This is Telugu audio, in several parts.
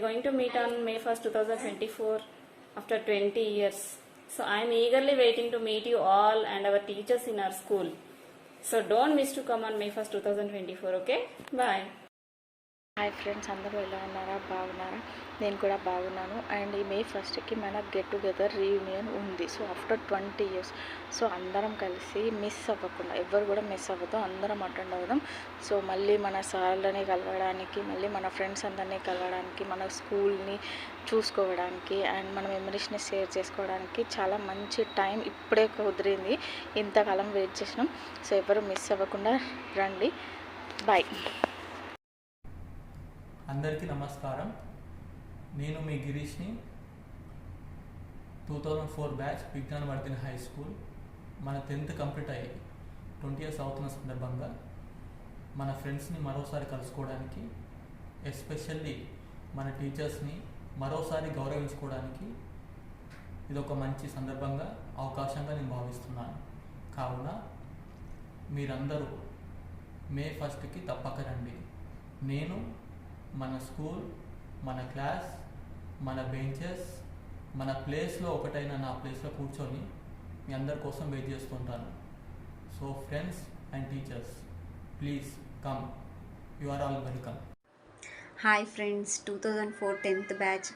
are going to meet on May 1st, 2024 after 20 years. So I am eagerly waiting to meet you all and our teachers in our school. So don't miss to come on May 1st, 2024, okay? Bye. Hi friends, అందరూ ఎలా ఉన్నారా? బాగున్నారా? నేను కూడా బాగున్నాను. అండ్ ఈ మే 1st మన గెట్ టుగెదర్ రీయూనియన్ ఉంది. సో ఆఫ్టర్ 20 years సో అందరం కలిసి మిస్ అవ్వకుండా, ఎవరు కూడా మిస్ అవ్వదు, అందరం అటెండ్ అవుదాం. సో మళ్ళీ మన సార్లని కలవడానికి, మళ్ళీ మన ఫ్రెండ్స్ అందరినీ కలవడానికి, మన స్కూల్ని చూసుకోవడానికి అండ్ మన మెమరీస్ని షేర్ చేసుకోవడానికి చాలా మంచి టైం ఇప్పుడే కుదిరింది. ఇంతకాలం వెయిట్ చేసినాం. సో ఎవరు మిస్ అవ్వకుండా రండి. బాయ్. అందరికీ నమస్కారం. నేను మీ గిరీష్ని. 2004 బ్యాచ్ విజ్ఞానవర్ధిని హై స్కూల్. మన 10th కంప్లీట్ అయ్యి 20 years అవుతున్న సందర్భంగా మన ఫ్రెండ్స్ని మరోసారి కలుసుకోవడానికి, ఎస్పెషల్లీ మన టీచర్స్ని మరోసారి గౌరవించుకోవడానికి ఇది ఒక మంచి సందర్భంగా, అవకాశంగా నేను భావిస్తున్నాను. కావున మీరందరూ మే 1st తప్పక రండి. నేను మన స్కూల్, మన క్లాస్, మన బెంచెస్, మన ప్లేస్లో ఒకటైన నా ప్లేస్లో కూర్చొని మీ అందరి కోసం వెయిట్ చేస్తుంటాను. So friends and teachers, please come. You are all welcome. Hi friends, 2004 10th batch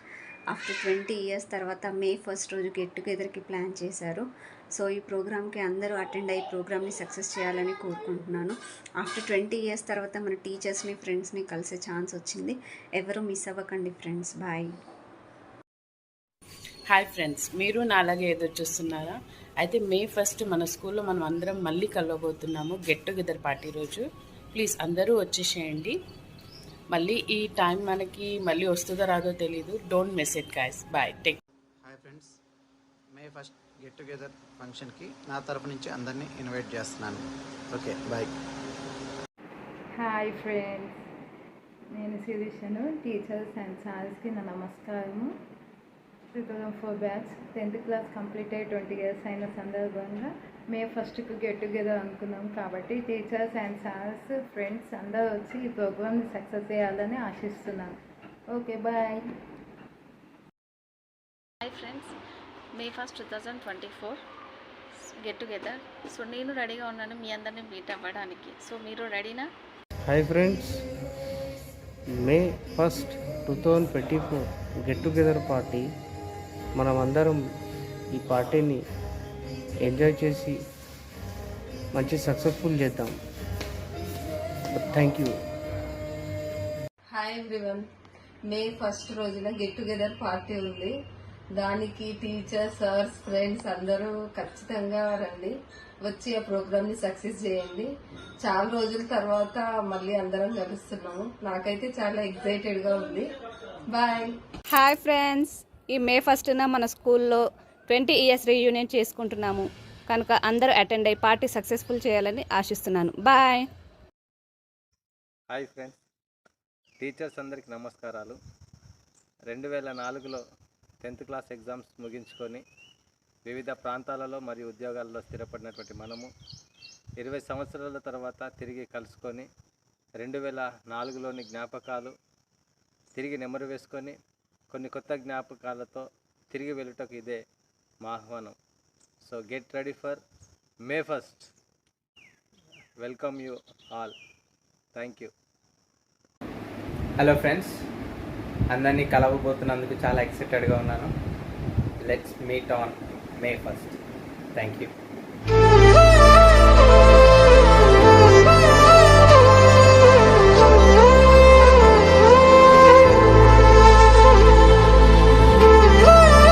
after 20 years తర్వాత మే 1st రోజు గెట్ టుగెదర్కి ప్లాన్ చేశారు. సో ఈ ప్రోగ్రామ్కి అందరూ అటెండ్ అయ్యి ప్రోగ్రామ్ని సక్సెస్ చేయాలని కోరుకుంటున్నాను. ఆఫ్టర్ 20 years తర్వాత మన టీచర్స్ని, ఫ్రెండ్స్ని కలిసే ఛాన్స్ వచ్చింది. ఎవరు మిస్ అవ్వకండి ఫ్రెండ్స్. బాయ్. హాయ్ ఫ్రెండ్స్, మీరు నా అలాగే ఎదురు చూస్తున్నారా? అయితే మే 1st మన స్కూల్లో మనం అందరం మళ్ళీ కలవబోతున్నాము గెట్ టుగెదర్ పార్టీ రోజు. ప్లీజ్ అందరూ వచ్చేసేయండి. మళ్ళీ ఈ టైం మనకి మళ్ళీ వస్తుందో రాదో తెలీదు. Don't miss it guys. Bye. Take. Hi friends, May 1st get together ఫంక్షన్కి నా తరఫు నుంచి అందరినీ ఇన్వైట్ చేస్తున్నాను. Okay, bye. హాయ్ ఫ్రెండ్స్, నేను శిరీషను. టీచర్స్ అండ్ సార్స్కి నా నమస్కారము. 2004 బ్యాచ్ 10th క్లాస్ కంప్లీట్ అయ్యి 20 years అయిన సందర్భంగా మే 1st గెట్ టుగెదర్ అనుకున్నాం. కాబట్టి టీచర్స్ అండ్ సార్స్, ఫ్రెండ్స్ అందరూ వచ్చి ఈ ప్రోగ్రామ్ని సక్సెస్ చేయాలని ఆశిస్తున్నాను. Okay, bye. Hi friends, May 1st 2024 get together. So నేను రెడీగా ఉన్నాను మీ అందరినీ మీట్ అవ్వడానికి. సో మీరు రెడీనా? Hi friends, May 1st 2024 get together party. మనం అందరం ఈ పార్టీని ఎంజాయ్ చేసి మంచి సక్సెస్ఫుల్ చేద్దాం. Thank you. Hi everyone, May 1st రోజున గెట్ టుగెదర్ పార్టీ ఉంది. దానికి టీచర్స్, సార్స్, ఫ్రెండ్స్ అందరూ ఖచ్చితంగా రండి. వచ్చి ఆ ప్రోగ్రామ్ని సక్సెస్ చేయండి. చాలా రోజుల తర్వాత మళ్ళీ అందరం కలుస్తున్నాము. నాకైతే చాలా ఎక్సైటెడ్గా ఉంది. బాయ్. హాయ్ ఫ్రెండ్స్, ఈ మే 1st మన స్కూల్లో 20 years రీయూనియన్ చేసుకుంటున్నాము కనుక అందరూ అటెండ్ అయ్యి పార్టీ సక్సెస్ఫుల్ చేయాలని ఆశిస్తున్నాను. బాయ్. హాయ్ ఫ్రెండ్స్, టీచర్స్ అందరికీ నమస్కారాలు. 2004లో 10th క్లాస్ ఎగ్జామ్స్ ముగించుకొని వివిధ ప్రాంతాలలో మరియు ఉద్యోగాల్లో స్థిరపడినటువంటి మనము 20 సంవత్సరాల తర్వాత తిరిగి కలుసుకొని 2004లోని జ్ఞాపకాలు తిరిగి నెమరు వేసుకొని కొన్ని కొత్త జ్ఞాపకాలతో తిరిగి వెళ్ళుటకు ఇదే మా ఆహ్వానం. So get ready for May 1st. Welcome you all. Thank you. Hello friends, అందరినీ కలవబోతున్నందుకు చాలా ఎక్సైటెడ్గా ఉన్నాను. Let's meet on May 1st. Thank you.